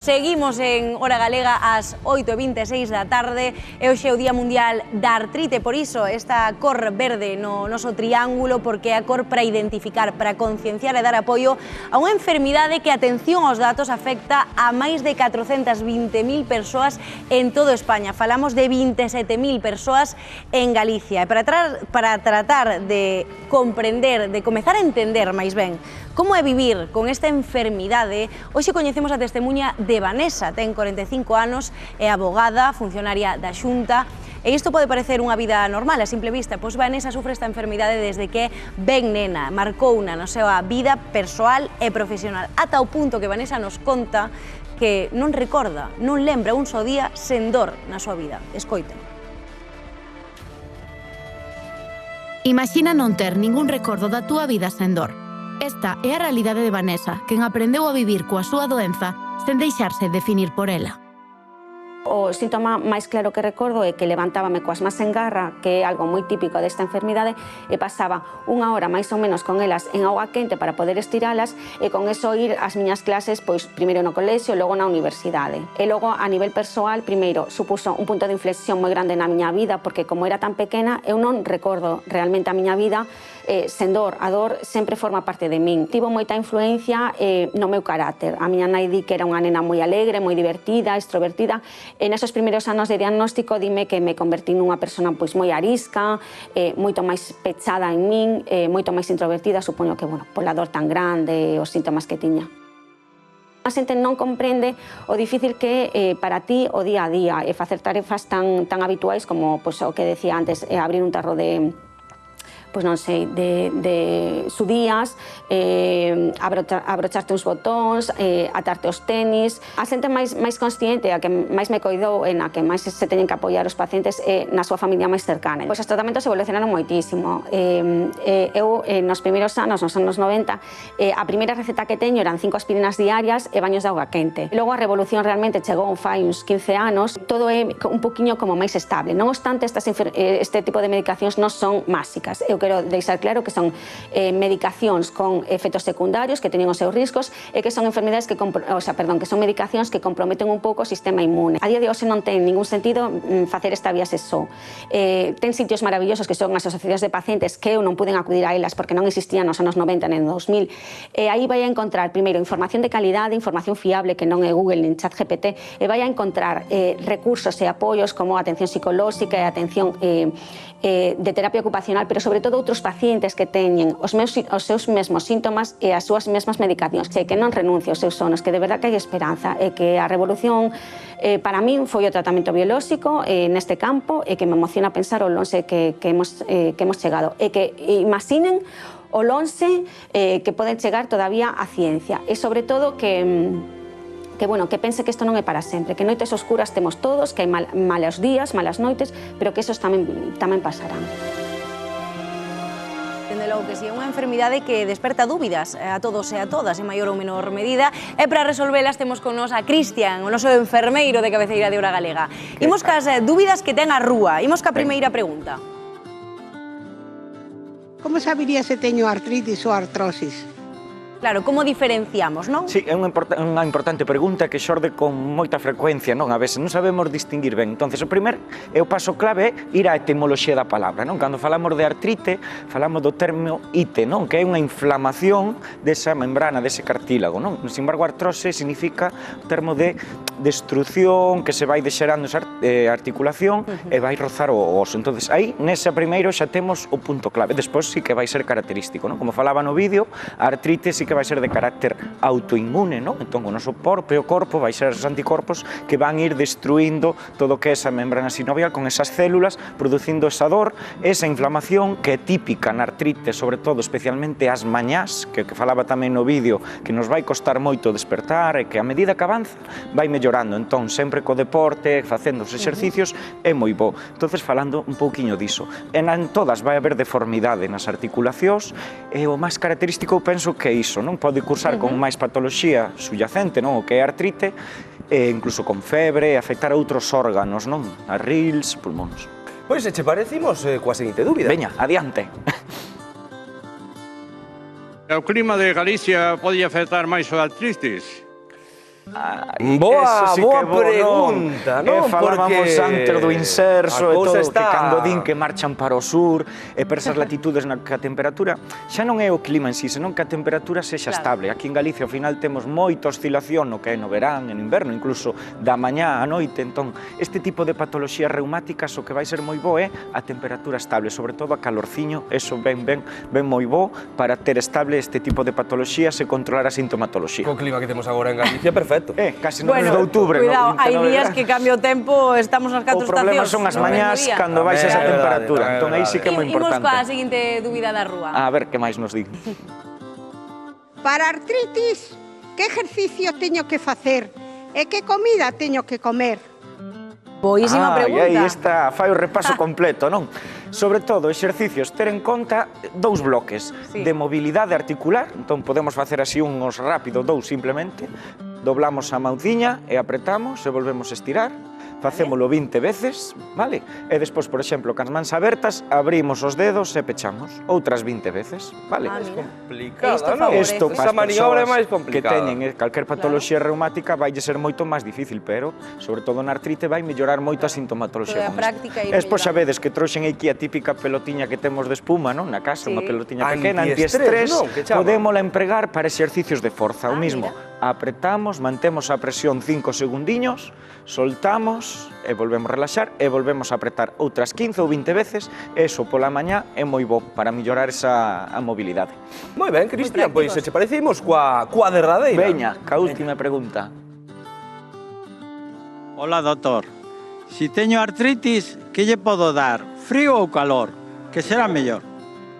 Seguimos en Hora Galega ás 8:26 da tarde e hoxe é o Día Mundial da Artrite, por iso esta cor verde no noso triángulo, porque é a cor para identificar, para concienciar e dar apoio a unha enfermidade que, atención aos datos, afecta a máis de 420.000 persoas en todo España. Falamos de 27.000 persoas en Galicia. E para tratar de comprender, de comezar a entender máis ben como é vivir con esta enfermidade, hoxe coñecemos a testemuña de Vanessa. Ten 45 anos, é abogada, funcionaria da Xunta, e isto pode parecer unha vida normal a simple vista, pois Vanessa sufre esta enfermidade desde que é ben nena, marcouna na súa vida persoal e profesional, ata o punto que Vanessa nos conta que non recorda, non lembra un só día sen dor na súa vida. Escoiten. Imagina non ter ningún recordo da túa vida sen dor. Esta é a realidade de Vanessa, quen aprendeu a vivir coa súa doenza sen deixarse definir por ela. O síntoma máis claro que recordo é que levantábame coas más en garra, que é algo moi típico desta enfermidade, e pasaba unha hora máis ou menos con elas en auga quente para poder estiralas, e con eso ir ás miñas clases, pois primeiro no colexio, logo na universidade. E logo a nivel persoal, primeiro supuso un punto de inflexión moi grande na miña vida, porque como era tan pequena, eu non recordo realmente a miña vida sen dor. A dor sempre forma parte de min. Tivo moita influencia no meu carácter. A miña nai di que era unha nena moi alegre, moi divertida, extrovertida. E nesos primeiros anos de diagnóstico dime que me convertí nunha persona pois moi arisca, moito máis pechada en min, moito máis introvertida, supoño que, bueno, pola dor tan grande, os síntomas que tiña. A xente non comprende o difícil que é para ti o día a día e facer tarefas tan habituais como pois, o que decía antes, abrir un tarro de pois non sei, de sudías, abrocharte uns botóns, atarte os tenis. A xente máis consciente, a que máis me coidou e na que máis se teñen que apoiar os pacientes é na súa familia máis cercana. Pois os tratamentos evolucionaron moitísimo. Eu, nos primeiros anos, nos anos 90, a primeira receta que teño eran 5 aspirinas diarias e baños de auga quente. Logo a revolución realmente chegou fai uns 15 anos, todo é un poquinho como máis estable. Non obstante, este tipo de medicacións non son máxicas. Eu quero deixar claro que son medicacións con efectos secundarios que teñen os seus riscos e que son enfermidades que son medicacións que comprometen un pouco o sistema inmune. A día de hoxe non ten ningún sentido facer esta vía só. Ten sitios maravillosos que son as asociacións de pacientes que eu non puden acudir a elas porque non existían nos anos 90 nen 2000. Aí vai a encontrar, primeiro, información de calidade, información fiable que non é Google nin ChatGPT, e vai a encontrar recursos e apoios como atención psicolóxica e atención de terapia ocupacional, pero sobre todo outros pacientes que teñen os seus mesmos síntomas e as súas mesmas medicacións, que non renuncie aos seus sonos, que de verdad que hai esperanza, e que a revolución para min foi o tratamento biolóxico neste campo, e que me emociona pensar o lonxe que hemos chegado, e que imaginen o lonxe que pode chegar todavía a ciencia, e sobre todo que pense que isto non é para sempre, que noites oscuras temos todos, que hai malos días, malas noites, pero que esos tamén pasarán. Dende logo que si é unha enfermidade que desperta dúbidas a todos e a todas, en maior ou menor medida, e para resolvelas temos con nos a Cristian, o noso enfermeiro de cabeceira de Hora Galega. Imos cas dúbidas que ten a rúa, imos ca primeira pregunta. Como sabería se teño artritis ou artrosis? Claro, como diferenciamos, non? Sí, é unha importante pregunta que xorde con moita frecuencia, non? A veces non sabemos distinguir ben. Entonces, o primer e o paso clave é ir á etimoloxía da palabra, non? Cando falamos de artrite, falamos do termo ite, non? Que é unha inflamación desa membrana, dese cartílago, non? Sin embargo, artrose significa o termo de destrucción que se vai deixerando esa articulación e vai rozar o oso. Entonces, aí, nesa primeiro, xa temos o punto clave. Despois sí que vai ser característico, non? Como falaba no vídeo, a artrite sí que vai ser de carácter autoinmune, non? Entón, o noso propio corpo vai ser os anticorpos que van ir destruindo todo o que é esa membrana sinovial con esas células, producindo esa dor, esa inflamación que é típica na artrite, sobre todo, especialmente as mañás, que falaba tamén no vídeo, que nos vai costar moito despertar e que a medida que avanza vai mellorando. Entón, sempre co deporte, facendo os exercicios, é moi bo. Entonces, falando un pouquiño diso. En todas vai haber deformidade nas articulacións, e o máis característico, penso que é iso, non? Pode cursar con máis patoloxía subyacente, non? O que é artrite, e incluso con febre, afectar a outros órganos, non? A rils, pulmóns. Pois, se che parecimos coa seguinte dúbida. Veña, adiante. O clima de Galicia pode afectar máis o artritis? Boa bo, pregunta, non? Falábamos antes do inserso e todo, que cando din que que marchan para o sur, e per esas latitudes na que a temperatura xa non é o clima en sí, senón que a temperatura sexa estable. Aquí en Galicia, ao final, temos moita oscilación no que é no verán, no inverno, incluso da mañá á noite. Entón, este tipo de patoloxías reumáticas o que vai ser moi bo é a temperatura estable, sobre todo a calorciño, eso ben moi bo para ter estable este tipo de patoloxías e controlar a sintomatoloxía. co clima que temos agora en Galicia, perfecto. Casi no mes de outubro. Cuidado, hai 29 días grados. que cambia o tempo, estamos nas 4 O problema estacións. son as no mañás mesmo día. cando baixa esa É verdade, temperatura. é Entón aí sí que é moi Imos coa importante. seguinte dúbida da rúa. A ver que máis nos di. Para artritis, que exercicio teño que facer e que comida teño que comer? Boísima pregunta. E aí está, fai o repaso completo, non? Sobre todo, exercicios, ter en conta dous bloques de mobilidade articular, entón podemos facer así uns rápido, dous simplemente, doblamos a mauciña e apretamos e volvemos a estirar, facémolo 20 veces, vale? E despois, por exemplo, cas mans abertas, abrimos os dedos e pechamos, outras 20 veces, vale? Complicada, non? Isto Esa para as maniobra é persoas máis que complicada. teñen calquer patoloxía reumática vai ser moito máis difícil, pero sobre todo na artrite vai mellorar moito a sintomatoloxía. Toda a con isto. práctica ir E despois xa mellorando. vedes que trouxen aquí a típica pelotiña que temos de espuma, non? Na casa, unha pelotiña pequena, Antiestrés, antiestrés, non? Que chama. podémola empregar para exercicios de forza, o mismo. Mira. Apretamos, mantemos a presión 5 segundiños, soltamos e volvemos a relaxar e volvemos a apretar outras 15 ou 20 veces. Eso pola mañá é moi bo para mellorar esa a mobilidade. Moi ben, Cristian, pois se che parecimos coa derradeira. Veña, ca última pregunta. Hola, doctor. Si teño artritis, que lle podo dar? Frío ou calor? Que será mellor?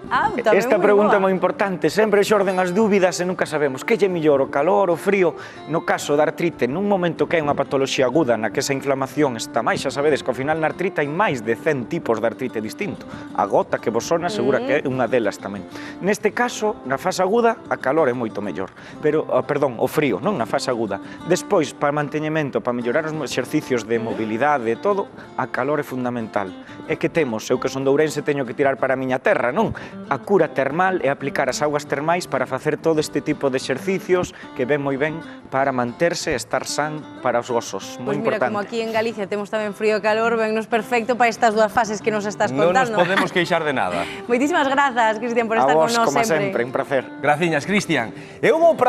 Tamén Esta moi pregunta é boa. moi importante, sempre xorden as dúbidas e nunca sabemos que lle mellor, o calor, o frío. No caso da artrite, nun momento que hai unha patoloxía aguda na que esa inflamación está máis, xa sabedes que ao final na artrite hai máis de 100 tipos de artrite distinto. A gota que vos sona segura que é unha delas tamén. Neste caso, na fase aguda, a calor é moito mellor, pero, perdón, o frío, non na fase aguda. Despois, para manteñemento, para mellorar os exercicios de mobilidade e todo, a calor é fundamental. É que temos, eu que son de Ourense teño que tirar para a miña terra, non? A cura termal é aplicar as augas termais para facer todo este tipo de exercicios que ven moi ben para manterse e estar san para os gosos. Moi Pois mira, importante. como aquí en Galicia temos tamén frío e calor, vennos perfecto para estas dúas fases que nos estás Non nos contando. podemos queixar de nada. Moitísimas grazas, Cristian, por A estar con vos, nós como sempre. sempre, un placer. Graciñas, Cristian. Eu vou para